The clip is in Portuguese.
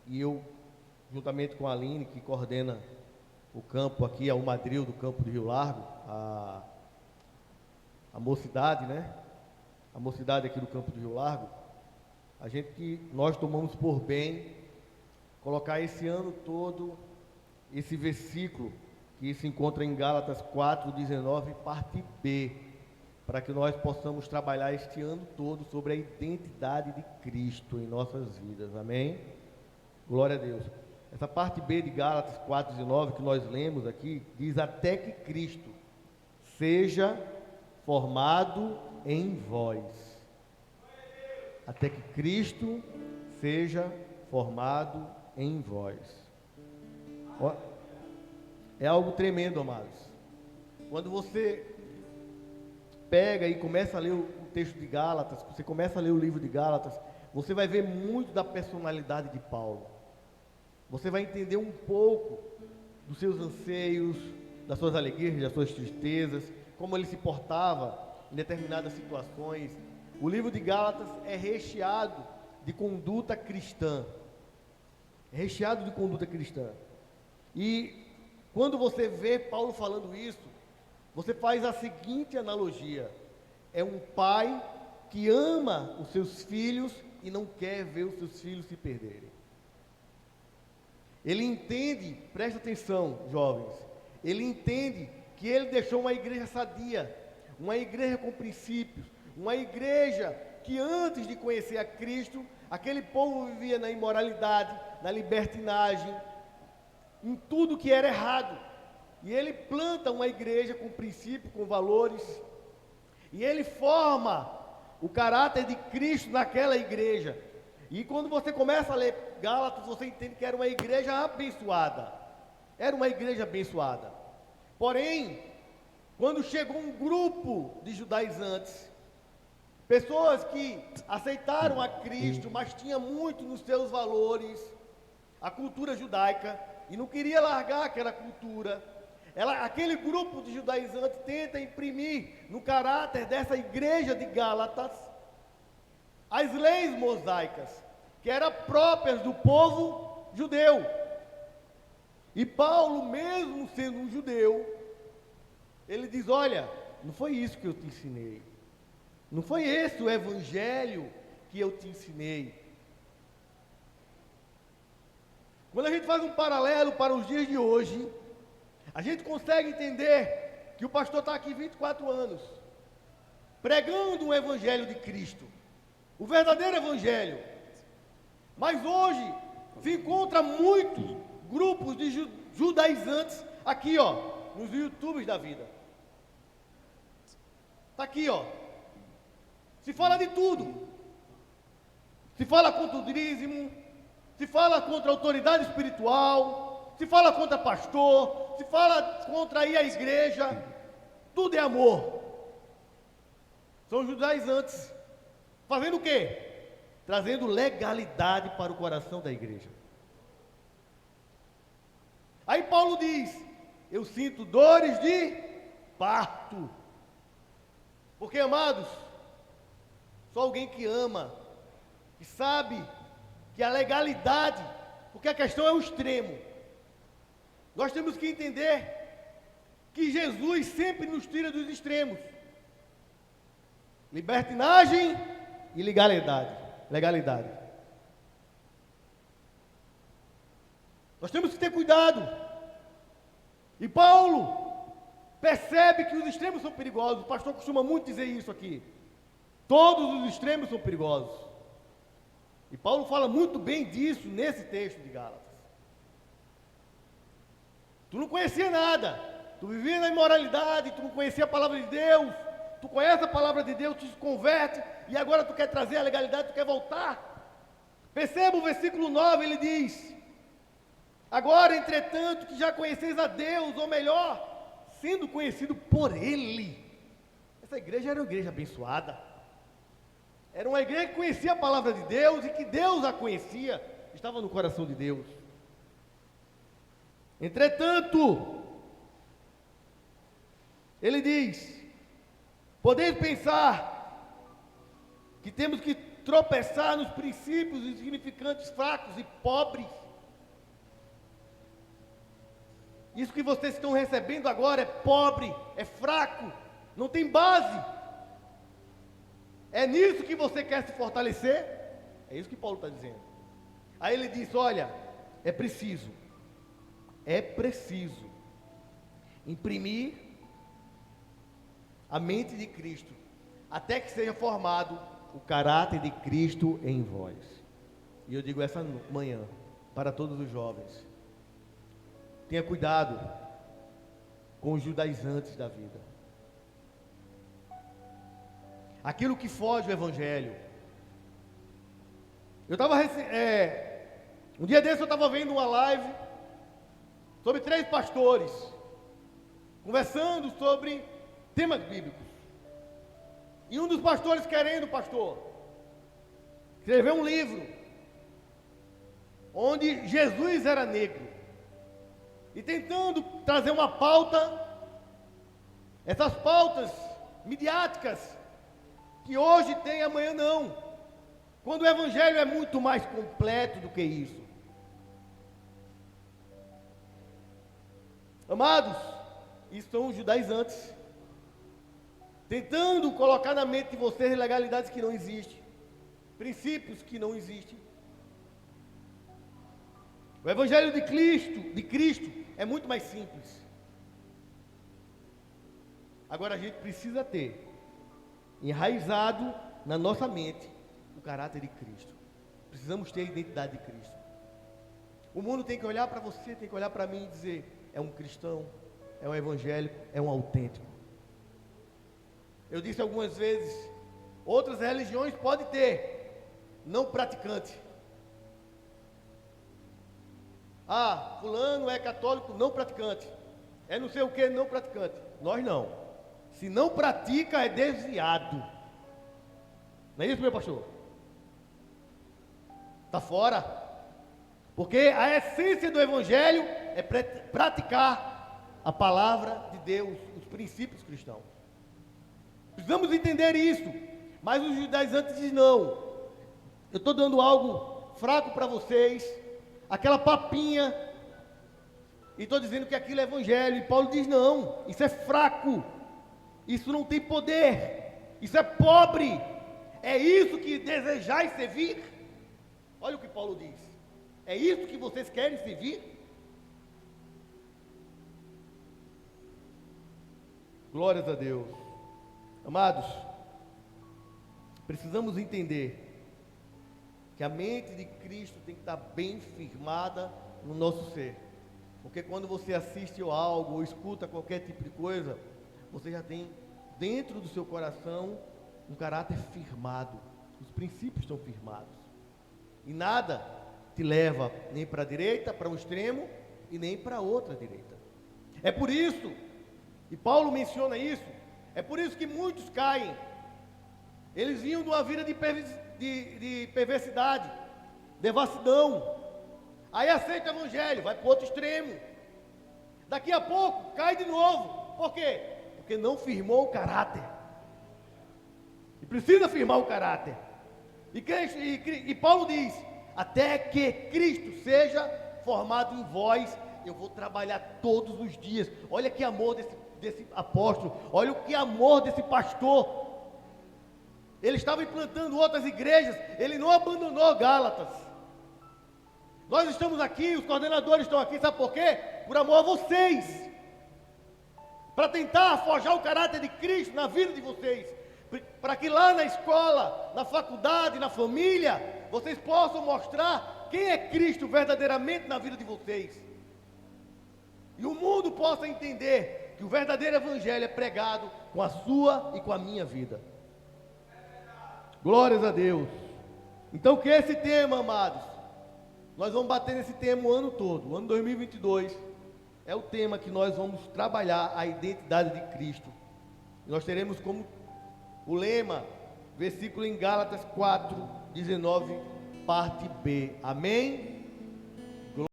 e eu, juntamente com a Aline, que coordena o campo aqui, a Umadril do campo do Rio Largo, a mocidade, né? A mocidade aqui do campo do Rio Largo, nós tomamos por bem colocar esse ano todo esse versículo que se encontra em Gálatas 4:19, parte B, para que nós possamos trabalhar este ano todo sobre a identidade de Cristo em nossas vidas, amém? Glória a Deus. Essa parte B de Gálatas 4:19 que nós lemos aqui, diz: até que Cristo seja formado em vós. Até que Cristo seja formado em vós. É algo tremendo, amados. Quando você pega e começa a ler o texto de Gálatas, você começa a ler o livro de Gálatas, você vai ver muito da personalidade de Paulo. Você vai entender um pouco dos seus anseios, das suas alegrias, das suas tristezas, como ele se portava em determinadas situações. O livro de Gálatas é recheado de conduta cristã. É recheado de conduta cristã. E quando você vê Paulo falando isso, você faz a seguinte analogia: é um pai que ama os seus filhos e não quer ver os seus filhos se perderem. Ele entende, presta atenção, jovens, ele entende que ele deixou uma igreja sadia, uma igreja com princípios, uma igreja que antes de conhecer a Cristo, aquele povo vivia na imoralidade, na libertinagem, em tudo que era errado. E ele planta uma igreja com princípios, com valores, e ele forma o caráter de Cristo naquela igreja. E quando você começa a ler Gálatas, você entende que era uma igreja abençoada. Era uma igreja abençoada. Porém, quando chegou um grupo de judaizantes, pessoas que aceitaram a Cristo, mas tinha muito nos seus valores a cultura judaica, e não queria largar aquela cultura, aquele grupo de judaizantes tenta imprimir no caráter dessa igreja de Gálatas as leis mosaicas, que eram próprias do povo judeu. E Paulo, mesmo sendo um judeu, ele diz: olha, não foi isso que eu te ensinei, não foi esse o evangelho que eu te ensinei. Quando a gente faz um paralelo para os dias de hoje, a gente consegue entender que o pastor está aqui 24 anos, pregando o evangelho de Cristo, o verdadeiro evangelho. Mas hoje se encontra muitos grupos de judaizantes aqui, ó, nos YouTubes da vida. Está aqui, ó. Se fala de tudo. Se fala contra o dízimo, se fala contra a autoridade espiritual, se fala contra pastor, se fala contra aí a igreja. Tudo é amor. São judaizantes. Fazendo o quê? Trazendo legalidade para o coração da igreja. Aí Paulo diz: eu sinto dores de parto. Porque, amados, só alguém que ama, que sabe que a legalidade, porque a questão é o extremo. Nós temos que entender que Jesus sempre nos tira dos extremos. Libertinagem e legalidade. Nós temos que ter cuidado. E Paulo percebe que os extremos são perigosos. O pastor costuma muito dizer isso aqui. Todos os extremos são perigosos. E Paulo fala muito bem disso nesse texto de Gálatas. Tu não conhecia nada, tu vivia na imoralidade, tu não conhecia a palavra de Deus, tu conhece a palavra de Deus, tu se converte, e agora tu quer trazer a legalidade, tu quer voltar. Perceba o versículo 9, ele diz: agora, entretanto, que já conheceis a Deus, ou melhor, sendo conhecido por Ele. Essa igreja era uma igreja abençoada. Era uma igreja que conhecia a palavra de Deus e que Deus a conhecia, estava no coração de Deus. Entretanto, ele diz: podeis pensar que temos que tropeçar nos princípios insignificantes, fracos e pobres. Isso que vocês estão recebendo agora é pobre, é fraco, não tem base. É nisso que você quer se fortalecer? É isso que Paulo está dizendo. Aí ele diz, olha, é preciso imprimir a mente de Cristo, até que seja formado o caráter de Cristo em vós. E eu digo essa manhã, para todos os jovens, tenha cuidado com os judaizantes da vida. Aquilo que foge do Evangelho. Um dia desse eu estava vendo uma live sobre 3 pastores, conversando sobre temas bíblicos. E um dos pastores escreveu um livro, onde Jesus era negro. E tentando trazer uma pauta, essas pautas midiáticas, que hoje tem, amanhã não. Quando o Evangelho é muito mais completo do que isso. Amados, isso são os judaizantes, tentando colocar na mente de vocês legalidades que não existem, princípios que não existem. O Evangelho de Cristo é muito mais simples. Agora a gente precisa ter enraizado na nossa mente o caráter de Cristo. Precisamos ter a identidade de Cristo. O mundo tem que olhar para você, tem que olhar para mim e dizer, é um cristão, é um evangélico, é um autêntico. Eu disse algumas vezes, outras religiões podem ter, não praticante. Ah, fulano é católico não praticante, é não sei o que não praticante. Nós não. Se não pratica é desviado. Não é isso, meu pastor? Está fora. Porque a essência do Evangelho é praticar a palavra de Deus, os princípios cristãos. Precisamos entender isso. Mas os judaizantes dizem não. Eu estou dando algo fraco para vocês, aquela papinha, e estou dizendo que aquilo é Evangelho. E Paulo diz não, isso é fraco, isso não tem poder, isso é pobre. É isso que desejais servir? Olha o que Paulo diz. É isso que vocês querem servir? Glórias a Deus. Amados, precisamos entender que a mente de Cristo tem que estar bem firmada no nosso ser. Porque quando você assiste a algo ou escuta qualquer tipo de coisa, você já tem dentro do seu coração um caráter firmado. Os princípios estão firmados. E nada te leva nem para a direita, para um extremo, e nem para a outra direita. É por isso, e Paulo menciona isso, é por isso que muitos caem. Eles vinham de uma vida de perversidade, devassidão. Aí aceita o Evangelho, vai para o outro extremo. Daqui a pouco, cai de novo. Por quê? Porque não firmou o caráter. E precisa firmar o caráter. E Paulo diz, até que Cristo seja formado em vós, eu vou trabalhar todos os dias. Olha que amor desse apóstolo, olha o que amor desse pastor. Ele estava implantando outras igrejas, ele não abandonou Gálatas. Nós estamos aqui, os coordenadores estão aqui, sabe por quê? Por amor a vocês, para tentar forjar o caráter de Cristo na vida de vocês, para que lá na escola, na faculdade, na família, vocês possam mostrar quem é Cristo verdadeiramente na vida de vocês. E o mundo possa entender que o verdadeiro Evangelho é pregado com a sua e com a minha vida. Glórias a Deus. Então que esse tema, amados, nós vamos bater nesse tema o ano todo. O ano 2022 é o tema que nós vamos trabalhar, a identidade de Cristo. E nós teremos como o lema, versículo em Gálatas 4:19, parte B. Amém?